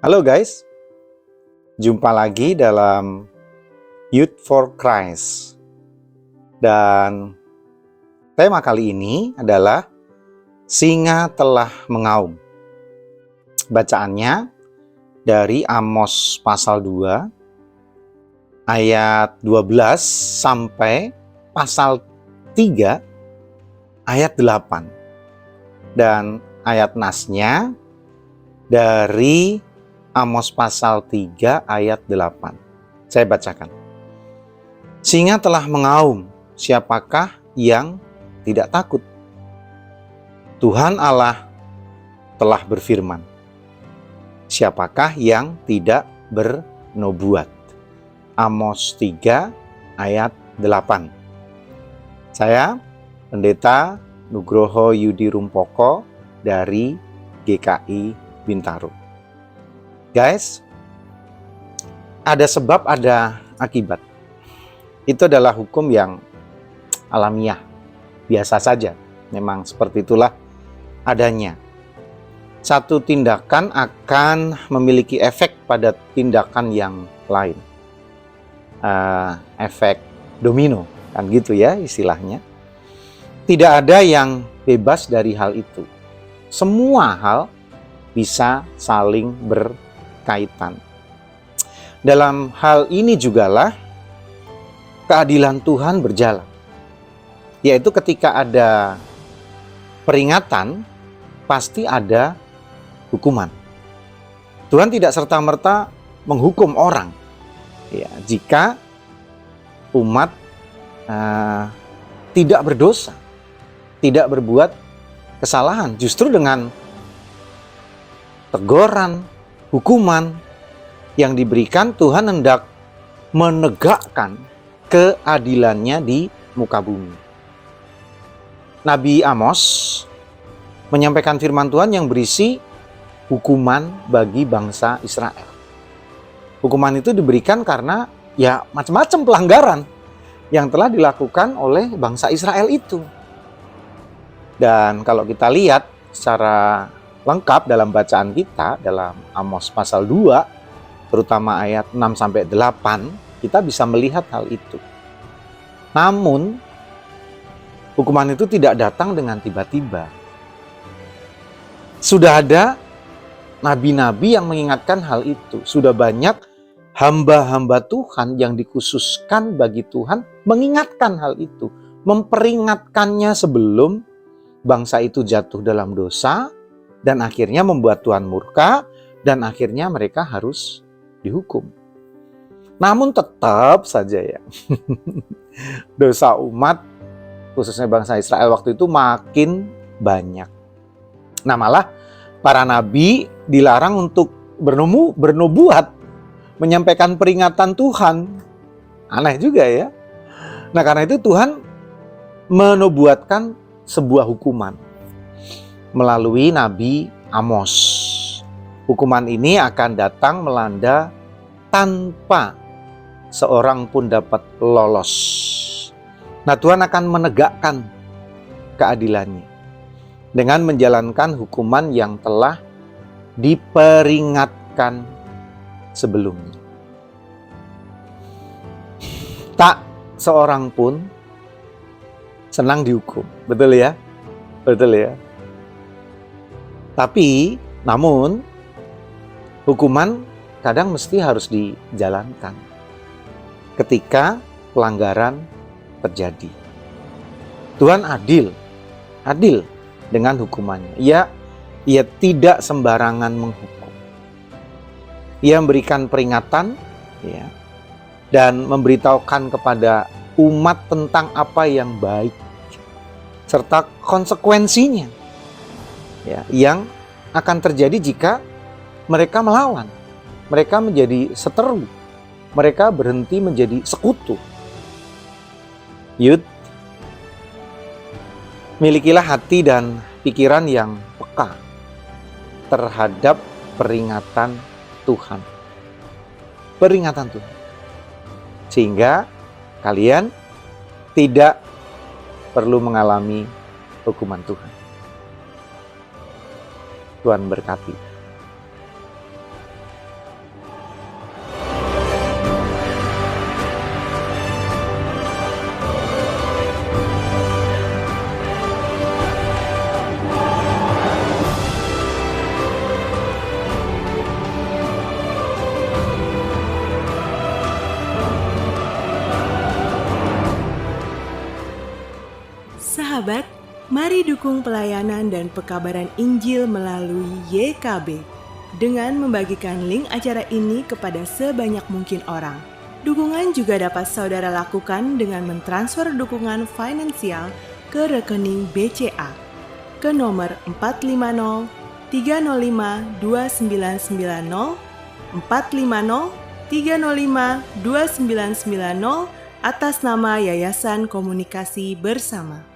Halo guys, jumpa lagi dalam Youth for Christ. Dan tema kali ini adalah Singa telah mengaum. Bacaannya dari Amos pasal 2 ayat 12 sampai pasal 3 ayat 8. Dan ayat nasnya dari Amos pasal 3 ayat 8. Saya bacakan. Singa telah mengaum, siapakah yang tidak takut? Tuhan Allah telah berfirman, siapakah yang tidak bernubuat? Amos 3 ayat 8. Saya Pendeta Nugroho Yudi Rumpoko dari GKI Bintaro. Guys, ada sebab, ada akibat. Itu adalah hukum yang alamiah, biasa saja. Memang seperti itulah adanya. Satu tindakan akan memiliki efek pada tindakan yang lain. Efek domino, kan gitu ya istilahnya. Tidak ada yang bebas dari hal itu. Semua hal bisa saling berkaitan. Dalam hal ini jugalah keadilan Tuhan berjalan. Yaitu ketika ada peringatan, pasti ada hukuman. Tuhan tidak serta-merta menghukum orang. Ya, jika umat tidak berdosa, tidak berbuat kesalahan, justru dengan teguran, hukuman yang diberikan, Tuhan hendak menegakkan keadilannya di muka bumi. Nabi Amos menyampaikan firman Tuhan yang berisi hukuman bagi bangsa Israel. Hukuman itu diberikan karena ya macam-macam pelanggaran yang telah dilakukan oleh bangsa Israel itu. Dan kalau kita lihat secara lengkap dalam bacaan kita dalam Amos pasal 2, terutama ayat 6-8, kita bisa melihat hal itu. Namun, hukuman itu tidak datang dengan tiba-tiba. Sudah ada nabi-nabi yang mengingatkan hal itu. Sudah banyak hamba-hamba Tuhan yang dikhususkan bagi Tuhan mengingatkan hal itu. Memperingatkannya sebelum bangsa itu jatuh dalam dosa, dan akhirnya membuat Tuhan murka, dan akhirnya mereka harus dihukum. Namun tetap saja ya, dosa umat, khususnya bangsa Israel waktu itu makin banyak. Nah malah para nabi dilarang untuk bernubuat, menyampaikan peringatan Tuhan. Aneh juga ya. Nah karena itu Tuhan menubuatkan sebuah hukuman melalui Nabi Amos. Hukuman ini akan datang melanda tanpa seorang pun dapat lolos. Nah, Tuhan akan menegakkan keadilannya dengan menjalankan hukuman yang telah diperingatkan sebelumnya. Tak seorang pun senang dihukum, betul ya? Betul ya? Tapi, namun, hukuman kadang mesti harus dijalankan ketika pelanggaran terjadi. Tuhan adil dengan hukumannya. Ia tidak sembarangan menghukum. Ia memberikan peringatan, ya, dan memberitahukan kepada umat tentang apa yang baik, serta konsekuensinya, ya, yang akan terjadi jika mereka melawan, mereka menjadi seteru, mereka berhenti menjadi sekutu. Yud, milikilah hati dan pikiran yang peka terhadap peringatan Tuhan. Peringatan Tuhan. Sehingga kalian tidak perlu mengalami hukuman Tuhan. Tuhan berkati. Sahabat, mari dukung pelayanan dan pekabaran Injil melalui YKB dengan membagikan link acara ini kepada sebanyak mungkin orang. Dukungan juga dapat saudara lakukan dengan mentransfer dukungan finansial ke rekening BCA ke nomor 450 305 2990 450 305 2990 atas nama Yayasan Komunikasi Bersama.